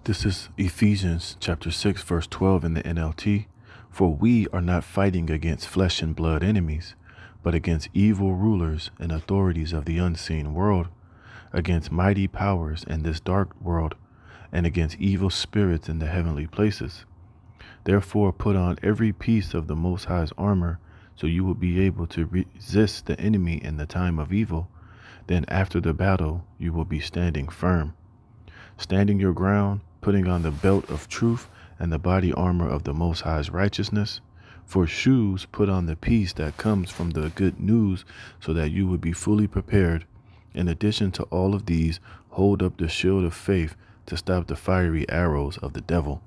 This is Ephesians chapter 6, verse 12 in the NLT. For we are not fighting against flesh and blood enemies, but against evil rulers and authorities of the unseen world, against mighty powers in this dark world, and against evil spirits in the heavenly places. Therefore put on every piece of the Most High's armor, so you will be able to resist the enemy in the time of evil. Then after the battle, you will be standing firm. Standing your ground, putting on the belt of truth and the body armor of the Most High's righteousness. For shoes, put on the peace that comes from the good news, so that you will be fully prepared. In addition to all of these, hold up the shield of faith to stop the fiery arrows of the devil.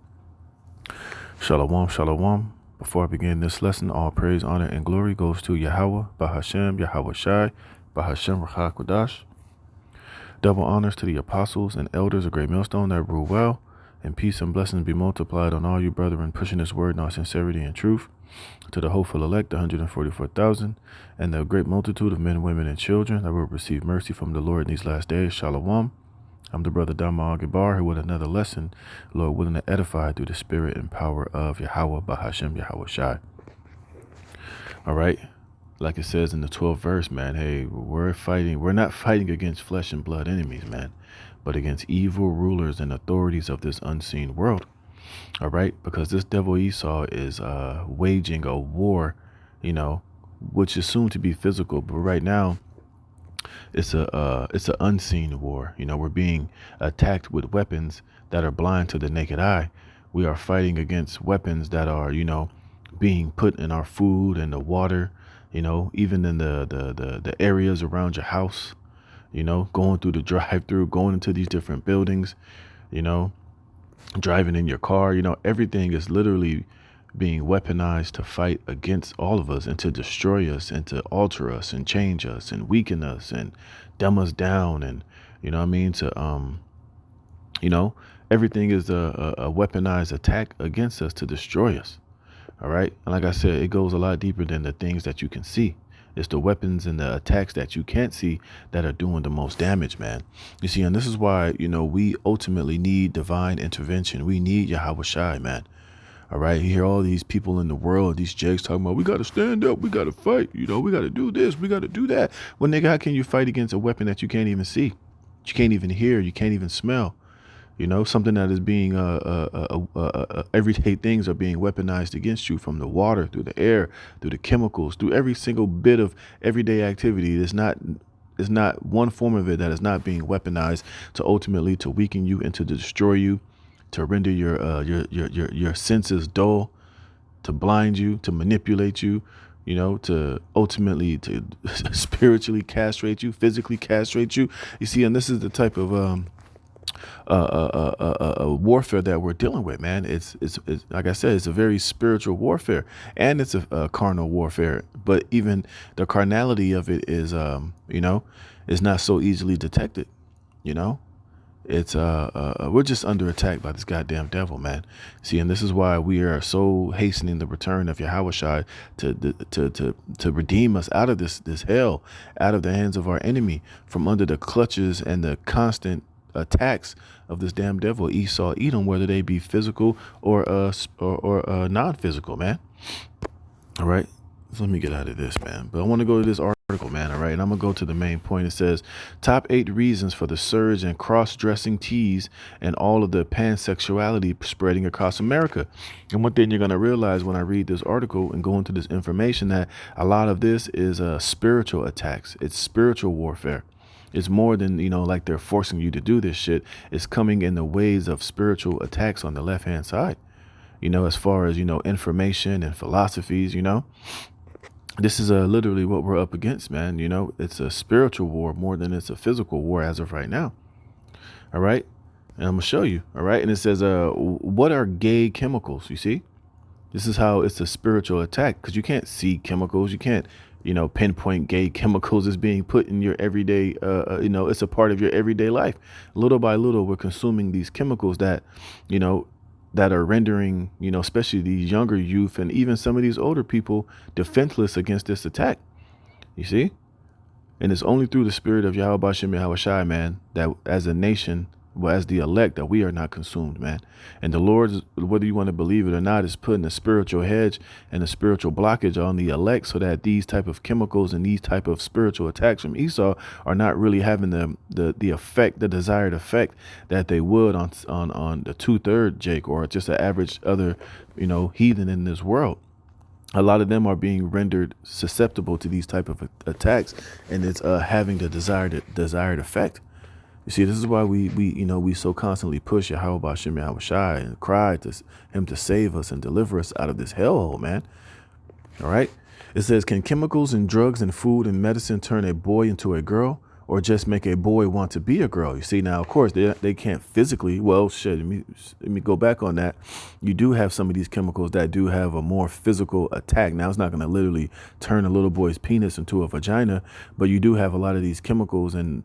Shalom, shalom. Before I begin this lesson, all praise, honor, and glory goes to Yahweh, Bahashem, Yahweh Shai, Bahashem Rachah Kodash. Double honors to the apostles and elders of Great Millstone that rule well, and peace and blessings be multiplied on all you brethren pushing this word in all sincerity and truth. To the hopeful elect, the 144,000, and the great multitude of men, women, and children that will receive mercy from the Lord in these last days. Shalom. I'm the brother Dama Al-Gabar here with another lesson, Lord willing to edify through the spirit and power of Yahweh, Bahashem, Yahweh Shai. All right. Like it says in the 12th verse, man, hey, we're not fighting against flesh and blood enemies, man, but against evil rulers and authorities of this unseen world. All right, because this devil Esau is waging a war, which is soon to be physical, but right now it's an unseen war. We're being attacked with weapons that are blind to the naked eye. We are fighting against weapons that are, being put in our food and the water. Even in the areas around your house, going through the drive-through, going into these different buildings, driving in your car, everything is literally being weaponized to fight against all of us and to destroy us and to alter us and change us and weaken us and dumb us down. And, everything is a weaponized attack against us to destroy us. All right. And like I said, it goes a lot deeper than the things that you can see. It's the weapons and the attacks that you can't see that are doing the most damage, man. You see, and this is why, we ultimately need divine intervention. We need Yahweh Shai, man. All right. You hear all these people in the world, these jakes talking about, we got to stand up. We got to fight. We got to do this. We got to do that. Well, nigga, how can you fight against a weapon that you can't even see? You can't even hear. You can't even smell. Something that is being everyday things are being weaponized against you, from the water, through the air, through the chemicals, through every single bit of everyday activity. There's not one form of it that is not being weaponized to ultimately to weaken you and to destroy you, to render your senses dull, to blind you, to manipulate you, to ultimately to spiritually castrate you, physically castrate you. You see, and this is the type of warfare that we're dealing with, man. It's like I said, it's a very spiritual warfare, and it's a carnal warfare. But even the carnality of it is, is not so easily detected. It's we're just under attack by this goddamn devil, man. See, and this is why we are so hastening the return of Yahweh Shai to redeem us out of this hell, out of the hands of our enemy, from under the clutches and the constant attacks of this damn devil Esau Edom, whether they be physical or non-physical, man. All right, so let me get out of this, man. But I want to go to this article, man. All right, and I'm gonna go to the main point. It says top 8 reasons for the surge in cross-dressing tees and all of the pansexuality spreading across America. And one thing you're gonna realize when I read this article and go into this information, that a lot of this is spiritual attacks. It's spiritual warfare. It's more than, like they're forcing you to do this shit. It's coming in the ways of spiritual attacks on the left-hand side, as far as, information and philosophies, This is literally what we're up against, man. It's a spiritual war more than it's a physical war as of right now. All right. And I'm going to show you. All right. And it says, what are gay chemicals? You see, this is how it's a spiritual attack, because you can't see chemicals. You can't pinpoint gay chemicals as being put in your everyday, it's a part of your everyday life. Little by little, we're consuming these chemicals that, that are rendering, especially these younger youth and even some of these older people defenseless against this attack. You see? And it's only through the spirit of Yahweh Bashem Yahweh Shai, man, that as a nation, well, as the elect, that we are not consumed, man. And the Lord, whether you want to believe it or not, is putting a spiritual hedge and a spiritual blockage on the elect, so that these type of chemicals and these type of spiritual attacks from Esau are not really having the effect, the desired effect that they would on the 2/3 Jake, or just an average other, heathen in this world. A lot of them are being rendered susceptible to these type of attacks, and it's having the desired effect. You see, this is why we so constantly push Yahweh Bashim Yahweh Shai and cry to him to save us and deliver us out of this hellhole, man. All right. It says, can chemicals and drugs and food and medicine turn a boy into a girl, or just make a boy want to be a girl? You see, now, of course, they can't physically. Well, shit, let me go back on that. You do have some of these chemicals that do have a more physical attack. Now, it's not going to literally turn a little boy's penis into a vagina, but you do have a lot of these chemicals and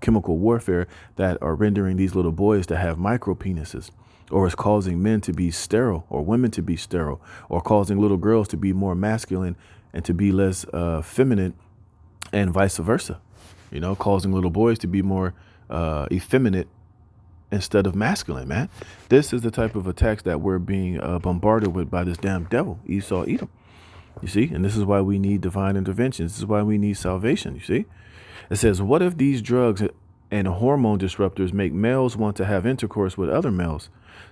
chemical warfare that are rendering these little boys to have micro penises, or is causing men to be sterile or women to be sterile, or causing little girls to be more masculine and to be less feminine, and vice versa. Causing little boys to be more effeminate instead of masculine, man. This is the type of attacks that we're being bombarded with by this damn devil, Esau, Edom. You see? And this is why we need divine intervention. This is why we need salvation, you see? It says, what if these drugs and hormone disruptors make males want to have intercourse with other males?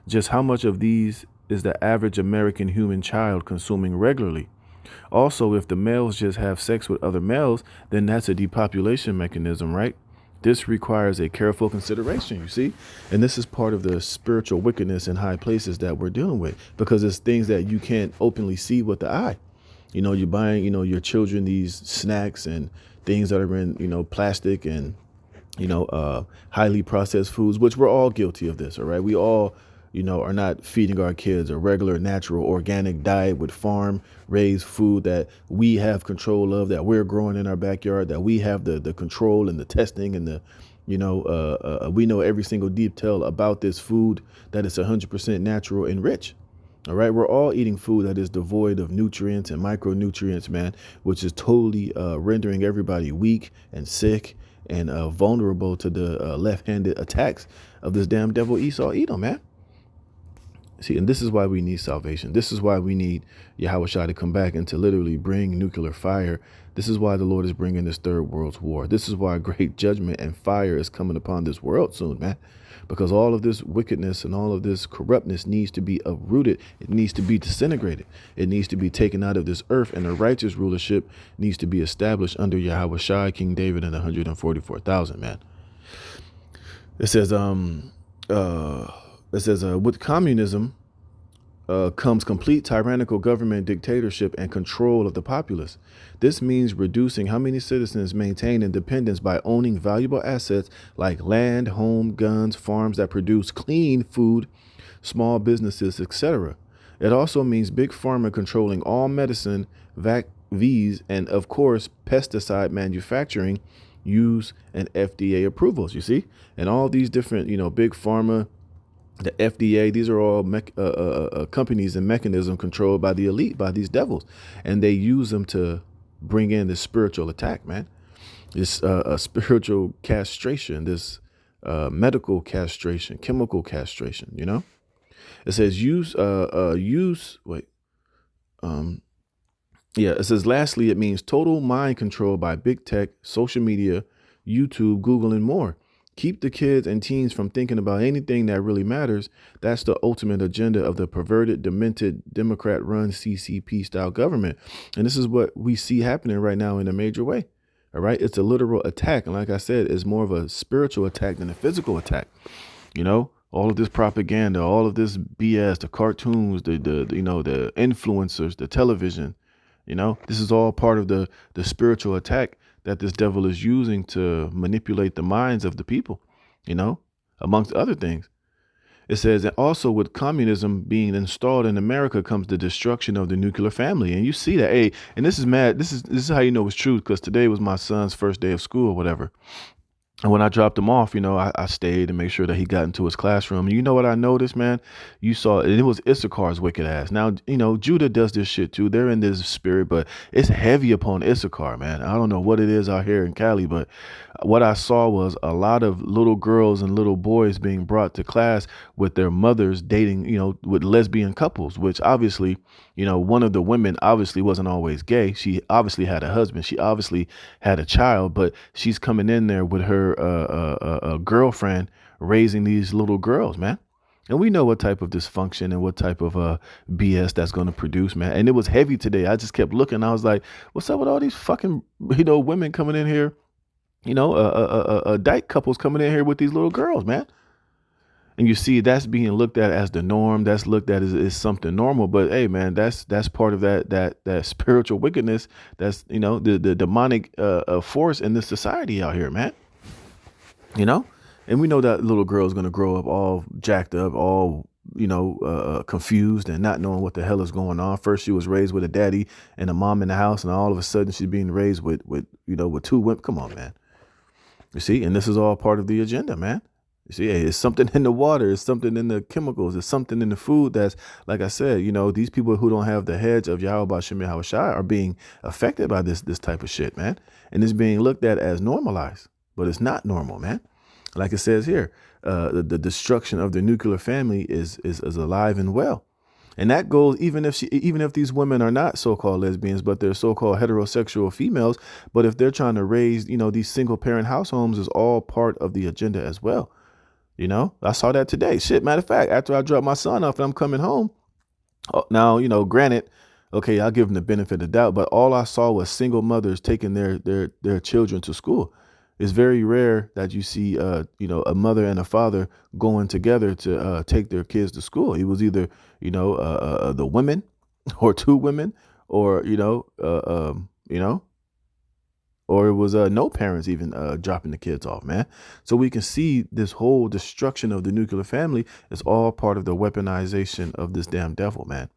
Just how much of these is the average American human child consuming regularly? Also, if the males just have sex with other males, then that's a depopulation mechanism, right? This requires a careful consideration, you see? And this is part of the spiritual wickedness in high places that we're dealing with, because it's things that you can't openly see with the eye. You're buying, your children these snacks and things that are in, plastic and, highly processed foods, which we're all guilty of this. All right. We all, are not feeding our kids a regular, natural, organic diet with farm raised food that we have control of, that we're growing in our backyard, that we have the control and the testing and we know every single detail about this food, that it's 100% natural and rich. All right. We're all eating food that is devoid of nutrients and micronutrients, man, which is totally rendering everybody weak and sick and vulnerable to the left-handed attacks of this damn devil Esau Edom, man. See, and this is why we need salvation. This is why we need Yahweh Shai to come back and to literally bring nuclear fire. This is why the Lord is bringing this third world's war. This is why great judgment and fire is coming upon this world soon, man. Because all of this wickedness and all of this corruptness needs to be uprooted. It needs to be disintegrated. It needs to be taken out of this earth, and the righteous rulership needs to be established under Yahweh Shai, King David, and 144,000, man. It says, with communism comes complete tyrannical government dictatorship and control of the populace. This means reducing how many citizens maintain independence by owning valuable assets like land, home, guns, farms that produce clean food, small businesses, etc. It also means big pharma controlling all medicine, vaccines, and of course, pesticide manufacturing, use, and FDA approvals, you see? And all these different, big pharma, the FDA, these are all companies and mechanisms controlled by the elite, by these devils. And they use them to bring in this spiritual attack, man. This spiritual castration, this medical castration, chemical castration, It says it says, lastly, it means total mind control by big tech, social media, YouTube, Google, and more. Keep the kids and teens from thinking about anything that really matters. That's the ultimate agenda of the perverted, demented, Democrat-run CCP-style government. And this is what we see happening right now in a major way. All right. It's a literal attack. And like I said, it's more of a spiritual attack than a physical attack. All of this propaganda, all of this BS, the cartoons, the influencers, the television, this is all part of the spiritual attack that this devil is using to manipulate the minds of the people, amongst other things. It says that also with communism being installed in America comes the destruction of the nuclear family. And you see that, hey, and this is mad. This is how you know it's true, because today was my son's first day of school or whatever. And when I dropped him off, I stayed and made sure that he got into his classroom. And you know what I noticed, man? You saw it was Issachar's wicked ass. Now, Judah does this shit too. They're in this spirit, but it's heavy upon Issachar, man. I don't know what it is out here in Cali, but what I saw was a lot of little girls and little boys being brought to class with their mothers dating, with lesbian couples, which obviously, one of the women obviously wasn't always gay. She obviously had a husband. She obviously had a child, but she's coming in there with her girlfriend raising these little girls, man. And we know what type of dysfunction and what type of BS that's going to produce, man. And it was heavy today. I just kept looking. I was like, what's up with all these fucking, women coming in here? Dyke couples coming in here with these little girls, man. And you see that's being looked at as the norm. That's looked at as something normal. But hey, man, that's part of that spiritual wickedness. That's, the demonic force in this society out here, man. And we know that little girl is going to grow up all jacked up, all, confused and not knowing what the hell is going on. First, she was raised with a daddy and a mom in the house. And all of a sudden she's being raised with two women. Come on, man. You see, and this is all part of the agenda, man. You see, it's something in the water, it's something in the chemicals, it's something in the food that's, like I said, these people who don't have the hedge of Yahweh Shem Yahweh Shai are being affected by this type of shit, man. And it's being looked at as normalized, but it's not normal, man. Like it says here, the destruction of the nuclear family is alive and well. And that goes even if these women are not so-called lesbians, but they're so-called heterosexual females. But if they're trying to raise, these single parent house homes is all part of the agenda as well. I saw that today. Shit, matter of fact, after I dropped my son off and I'm coming home. Now, granted, okay, I'll give them the benefit of the doubt, but all I saw was single mothers taking their children to school. It's very rare that you see, a mother and a father going together to take their kids to school. It was either, the women or two women or, or it was no parents even dropping the kids off, man. So we can see this whole destruction of the nuclear family is all part of the weaponization of this damn devil, man.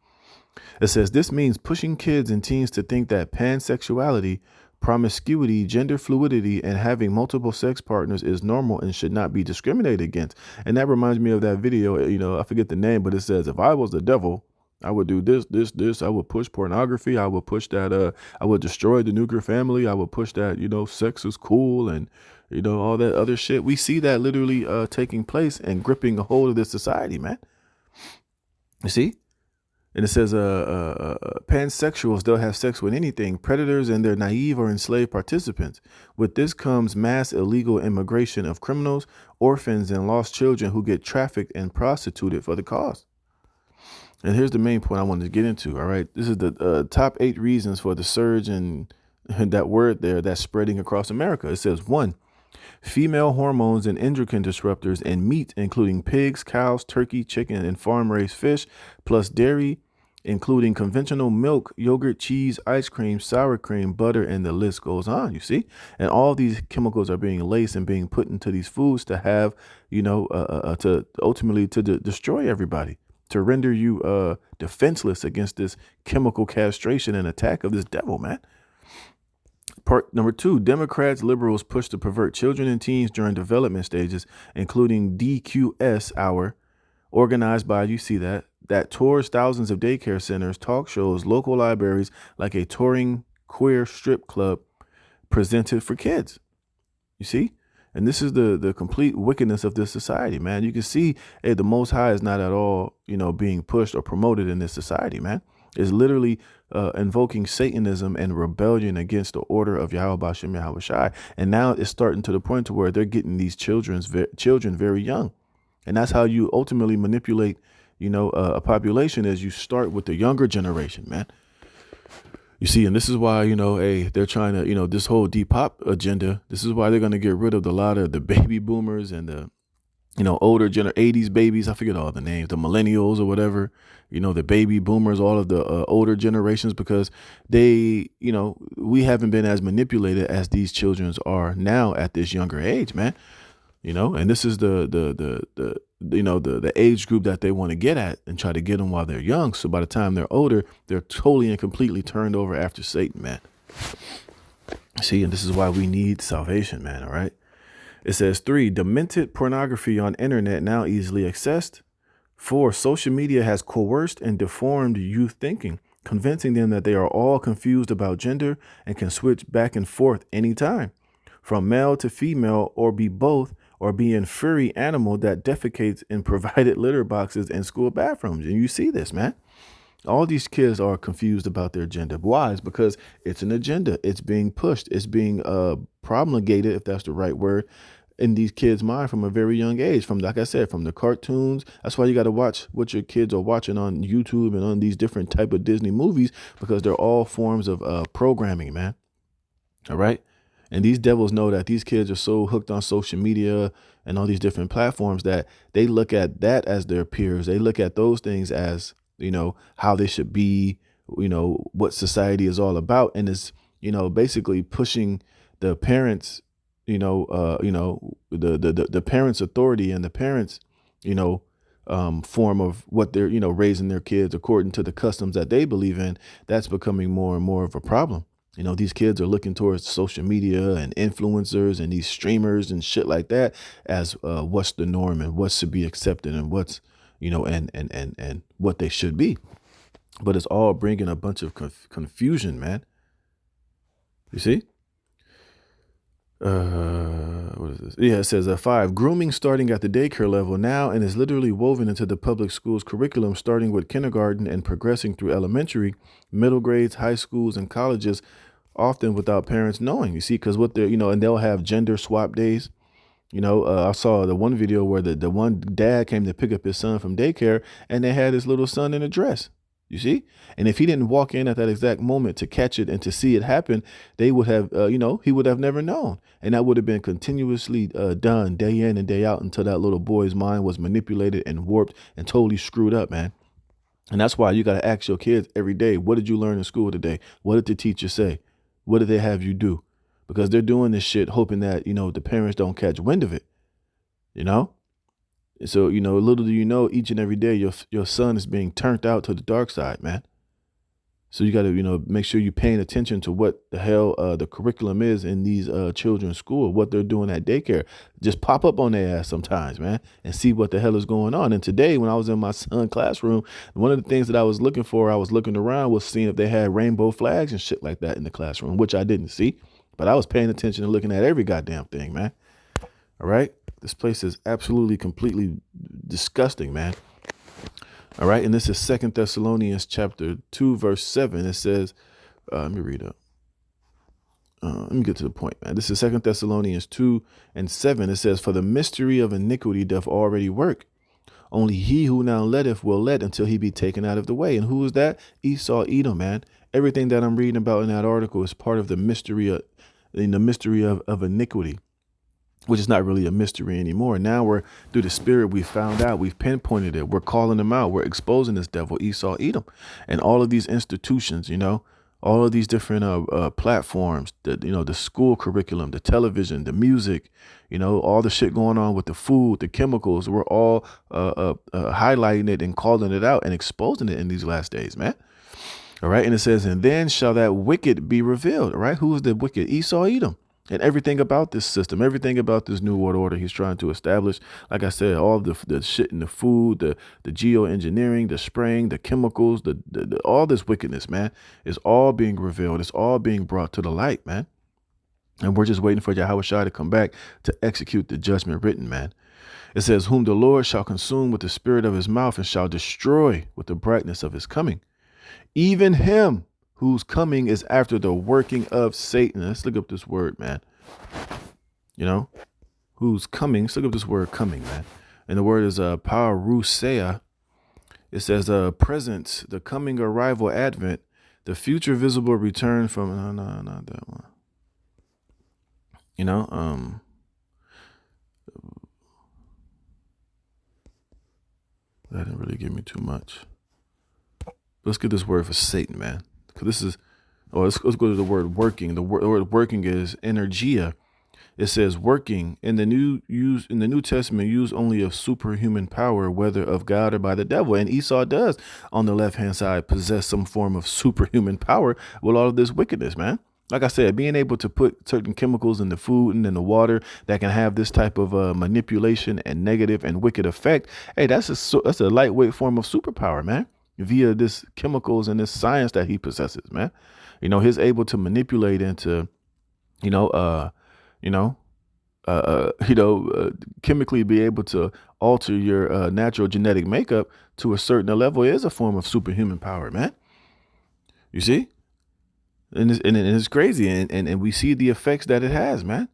It says this means pushing kids and teens to think that pansexuality, promiscuity, gender fluidity, and having multiple sex partners is normal and should not be discriminated against. And that reminds me of that video, I forget the name, but it says, if I was the devil, I would do this. I would push pornography. I would push that. I would destroy the nuclear family. I would push that, sex is cool and, all that other shit. We see that literally taking place and gripping a hold of this society, man. You see? And it says pansexuals, they'll have sex with anything, predators and their naive or enslaved participants. With this comes mass illegal immigration of criminals, orphans, and lost children who get trafficked and prostituted for the cause. And here's the main point I wanted to get into. All right. This is the top 8 reasons for the surge and that word there that's spreading across America. It says 1, female hormones and endocrine disruptors in meat, including pigs, cows, turkey, chicken, and farm-raised fish, plus dairy, including conventional milk, yogurt, cheese, ice cream, sour cream, butter, and the list goes on, you see? And all these chemicals are being laced and being put into these foods to have, to ultimately to destroy everybody, to render you defenseless against this chemical castration and attack of this devil, man. Part number 2, Democrats, liberals push to pervert children and teens during development stages, including DQS Hour, organized by, you see that tours thousands of daycare centers, talk shows, local libraries, like a touring queer strip club presented for kids. You see? And this is the complete wickedness of this society, man. You can see the Most High is not at all, being pushed or promoted in this society, man. It's literally invoking Satanism and rebellion against the order of Yahweh Shem Yahweh Shai. And now it's starting to the point to where they're getting these children very young. And that's how you ultimately manipulate, a population, as you start with the younger generation, man. You see, and this is why, they're trying to, this whole Depop agenda. This is why they're going to get rid of a lot of the baby boomers and the, older 80s babies. I forget all the names, the millennials or whatever, the baby boomers, all of the older generations, because they, we haven't been as manipulated as these children are now at this younger age, man. And this is the age group that they want to get at and try to get them while they're young. So by the time they're older, they're totally and completely turned over after Satan, man. See, and this is why we need salvation, man. All right. It says 3, demented pornography on internet now easily accessed. 4, social media has coerced and deformed youth thinking, convincing them that they are all confused about gender and can switch back and forth anytime, from male to female, or be both, or be a furry animal that defecates in provided litter boxes and school bathrooms. And you see this, man. All these kids are confused about their gender. Why? It's because it's an agenda. It's being pushed. It's being promulgated, if that's the right word, in these kids' mind from a very young age. From, like I said, from the cartoons. That's why you got to watch what your kids are watching on YouTube and on these different type of Disney movies, because they're all forms of programming, man. All right. And these devils know that these kids are so hooked on social media and all these different platforms that they look at that as their peers. They look at those things as, how they should be, what society is all about. And it's, basically pushing the parents, the parents' authority and the parents, form of what they're, raising their kids according to the customs that they believe in. That's becoming more and more of a problem. These kids are looking towards social media and influencers and these streamers and shit like that as what's the norm and what's to be accepted and what's, and what they should be. But it's all bringing a bunch of confusion, man. You see? What is this? Yeah, it says 5, grooming starting at the daycare level now and is literally woven into the public schools curriculum, starting with kindergarten and progressing through elementary, middle grades, high schools, and colleges, often without parents knowing. You see, because what they're, and they'll have gender swap days. I saw the one video where the one dad came to pick up his son from daycare and they had his little son in a dress. You see? And if he didn't walk in at that exact moment to catch it and to see it happen, they would have, he would have never known. And that would have been continuously done day in and day out until that little boy's mind was manipulated and warped and totally screwed up, man. And that's why you got to ask your kids every day, what did you learn in school today? What did the teacher say? What did they have you do? Because they're doing this shit hoping that, the parents don't catch wind of it, So, little do you know, each and every day, your son is being turned out to the dark side, man. So you got to, make sure you're paying attention to what the hell the curriculum is in these children's school, what they're doing at daycare. Just pop up on their ass sometimes, man, and see what the hell is going on. And today, when I was in my son's classroom, one of the things that I was looking for, I was looking around, was seeing if they had rainbow flags and shit like that in the classroom, which I didn't see. But I was paying attention and looking at every goddamn thing, man. All right. This place is absolutely, completely disgusting, man. All right. And this is 2 Thessalonians chapter 2, verse 7. It says, let me read up. Let me get to the point, man. This is 2 Thessalonians 2 and 7. It says, for the mystery of iniquity doth already work. Only he who now letteth will let until he be taken out of the way. And who is that? Esau, Edom, man. Everything that I'm reading about in that article is part of the mystery of iniquity, which is not really a mystery anymore. Now we're, through the Spirit, we found out, we've pinpointed it. We're calling them out. We're exposing this devil, Esau, Edom, and all of these institutions, all of these different platforms, the school curriculum, the television, the music, all the shit going on with the food, the chemicals. We're all highlighting it and calling it out and exposing it in these last days, man. All right. And it says, and then shall that wicked be revealed. All right. Who is the wicked? Esau, Edom. And everything about this system, everything about this new world order he's trying to establish. Like I said, all the shit in the food, the geoengineering, the spraying, the chemicals, the all this wickedness, man, is all being revealed. It's all being brought to the light, man. And we're just waiting for Yahweh Shai to come back to execute the judgment written, man. It says, whom the Lord shall consume with the spirit of his mouth and shall destroy with the brightness of his coming. Even him whose coming is after the working of Satan. Let's look up this word, man. Whose coming. Let's look up this word coming, man. And the word is parousia. It says presence, the coming, arrival, advent, the future visible return from, no, not that one. That didn't really give me too much. Let's get this word for Satan, man. Because this is, let's go to the word working. The word working is energia. It says working in the New Testament, use only of superhuman power, whether of God or by the devil. And Esau does, on the left hand side, possess some form of superhuman power with all of this wickedness, man. Like I said, being able to put certain chemicals in the food and in the water that can have this type of manipulation and negative and wicked effect. Hey, that's a lightweight form of superpower, man. Via this chemicals and this science that he possesses, man. He's able to manipulate into, you know, uh, you know, chemically be able to alter your natural genetic makeup to a certain level is a form of superhuman power, man. You see? And it's crazy, and we see the effects that it has, man.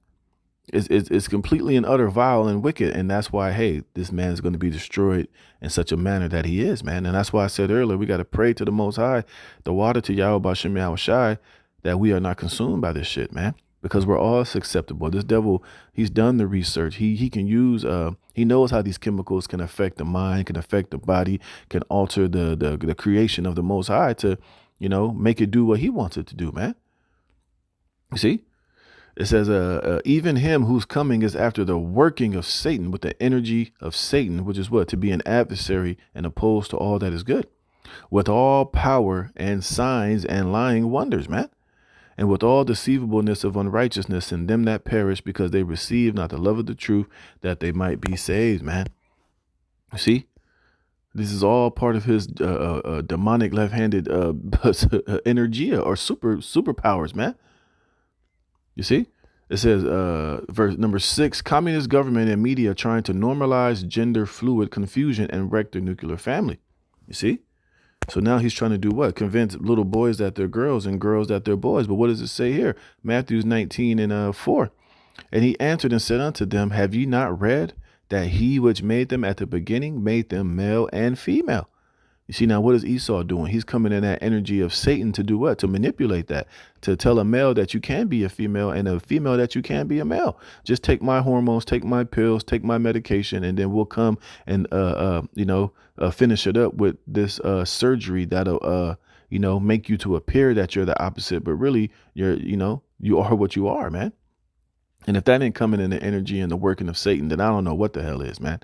It's completely and utter vile and wicked, and that's why, hey, this man is going to be destroyed in such a manner that he is, man. And that's why I said earlier, we got to pray to the Most High, the water to Yahweh Bashem Yahweh Shai, that we are not consumed by this shit, man, because we're all susceptible. This devil, he's done the research. He can use he knows how these chemicals can affect the mind, can affect the body, can alter the creation of the Most High to make it do what he wants it to do, man. You see, it says, even him whose coming is after the working of Satan with the energy of Satan, which is what? To be an adversary and opposed to all that is good, with all power and signs and lying wonders, man, and with all deceivableness of unrighteousness in them that perish because they receive not the love of the truth that they might be saved, man. You see? This is all part of his demonic left-handed energia or superpowers, man. You see, it says, verse number 6, communist government and media trying to normalize gender fluid confusion and wreck the nuclear family. You see, so now he's trying to do what? Convince little boys that they're girls and girls that they're boys. But what does it say here? Matthew 19 and 4. And he answered and said unto them, have ye not read that he which made them at the beginning made them male and female? You see, now what is Esau doing? He's coming in that energy of Satan to do what? To manipulate that, to tell a male that you can be a female and a female that you can be a male. Just take my hormones, take my pills, take my medication, and then we'll come and, finish it up with this surgery that'll, make you to appear that you're the opposite. But really, you are what you are, man. And if that ain't coming in the energy and the working of Satan, then I don't know what the hell is, man.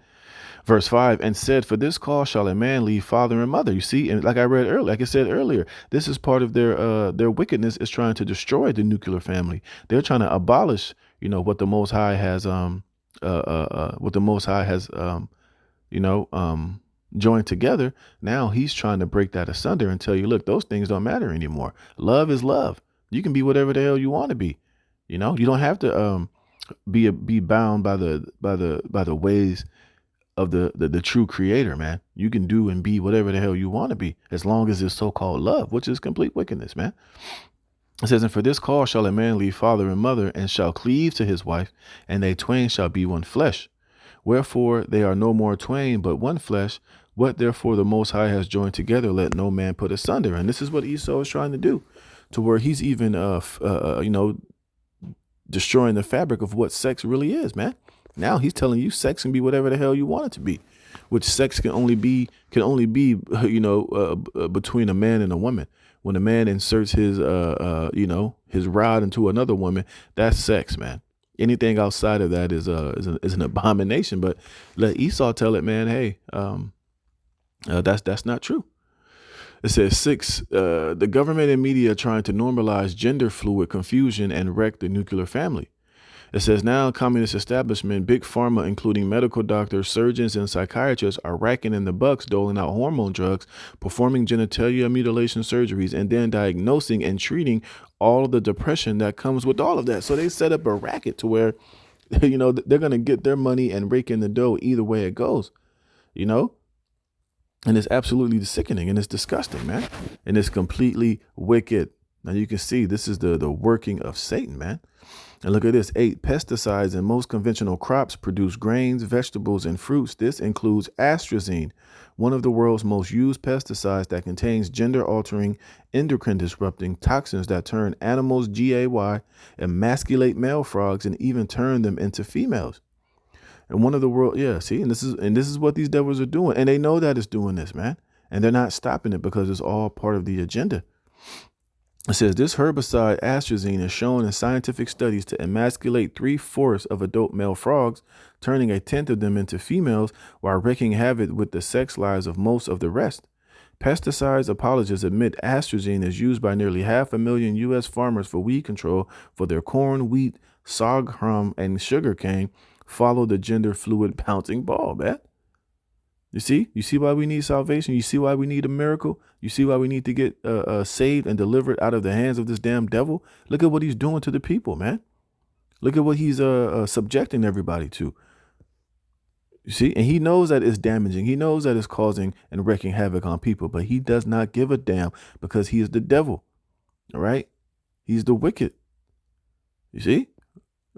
Verse 5, and said, for this cause shall a man leave father and mother. You see, and like I said earlier, this is part of their wickedness is trying to destroy the nuclear family. They're trying to abolish, what the Most High has, joined together. Now he's trying to break that asunder and tell you, look, those things don't matter anymore. Love is love. You can be whatever the hell you want to be. You don't have to be bound by the ways of the true creator, man. You can do and be whatever the hell you want to be, as long as it's so-called love, which is complete wickedness, man. It says, and for this cause shall a man leave father and mother, and shall cleave to his wife, and they twain shall be one flesh. Wherefore they are no more twain, but one flesh. What therefore the Most High has joined together, let no man put asunder. And this is what Esau is trying to do, to where he's even, destroying the fabric of what sex really is, man. Now he's telling you sex can be whatever the hell you want it to be, which sex can only be, between a man and a woman. When a man inserts his rod into another woman, that's sex, man. Anything outside of that is an abomination. But let Esau tell it, man. Hey, that's not true. It says 6, the government and media trying to normalize gender fluid confusion and wreck the nuclear family. It says now communist establishment, big pharma, including medical doctors, surgeons, and psychiatrists are racking in the bucks, doling out hormone drugs, performing genitalia mutilation surgeries, and then diagnosing and treating all of the depression that comes with all of that. So they set up a racket to where, they're going to get their money and rake in the dough either way it goes, and it's absolutely sickening and it's disgusting, man. And it's completely wicked. Now you can see this is the working of Satan, man. And look at this. 8, pesticides in most conventional crops produce grains, vegetables, and fruits. This includes astrazine, one of the world's most used pesticides that contains gender-altering, endocrine-disrupting toxins that turn animals gay, emasculate male frogs, and even turn them into females. And one of the world, and this is what these devils are doing. And they know that it's doing this, man. And they're not stopping it because it's all part of the agenda. It says this herbicide astrazine is shown in scientific studies to emasculate 3/4 of adult male frogs, turning 1/10 of them into females while wreaking havoc with the sex lives of most of the rest. Pesticides apologists admit atrazine is used by nearly 500,000 U.S. farmers for weed control for their corn, wheat, sorghum, and sugarcane. Follow the gender fluid bouncing ball, man. You see why we need salvation? You see why we need a miracle? You see why we need to get saved and delivered out of the hands of this damn devil? Look at what he's doing to the people, man. Look at what he's subjecting everybody to. You see, and he knows that it's damaging. He knows that it's causing and wreaking havoc on people, but he does not give a damn because he is the devil. All right. He's the wicked. You see,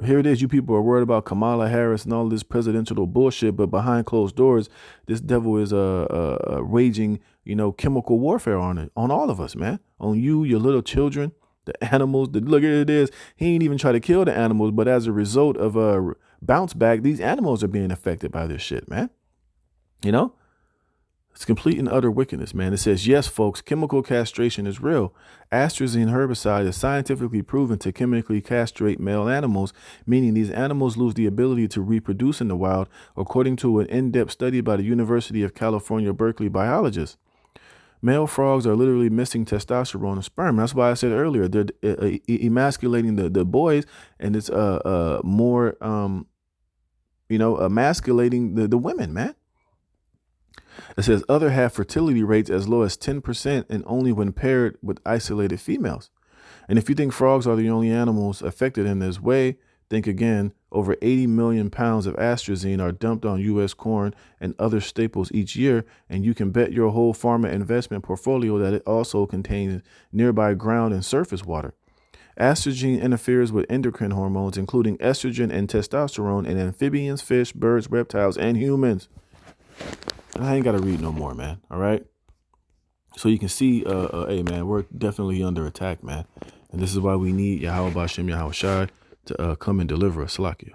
here it is. You people are worried about Kamala Harris and all this presidential bullshit, but behind closed doors, this devil is raging, chemical warfare on all of us, man. On you, your little children, the animals. Look at it is. He ain't even try to kill the animals, but as a result of bounce back, these animals are being affected by this shit, man. It's complete and utter wickedness, man. It says, yes, folks, chemical castration is real. Atrazine herbicide is scientifically proven to chemically castrate male animals, meaning these animals lose the ability to reproduce in the wild, according to an in-depth study by the University of California, Berkeley biologists. Male frogs are literally missing testosterone and sperm. That's why I said earlier, they're emasculating the boys, and it's more, emasculating the women, man. It says others have fertility rates as low as 10% and only when paired with isolated females. And if you think frogs are the only animals affected in this way, think again. Over 80 million pounds of atrazine are dumped on U.S. corn and other staples each year, and you can bet your whole pharma investment portfolio that it also contains nearby ground and surface water. Atrazine interferes with endocrine hormones, including estrogen and testosterone, in amphibians, fish, birds, reptiles, and humans. I ain't got to read no more, man. All right. So you can see, hey, man, we're definitely under attack, man. And this is why we need Yahweh Bashem Yahweh Shai to come and deliver us. Salakia.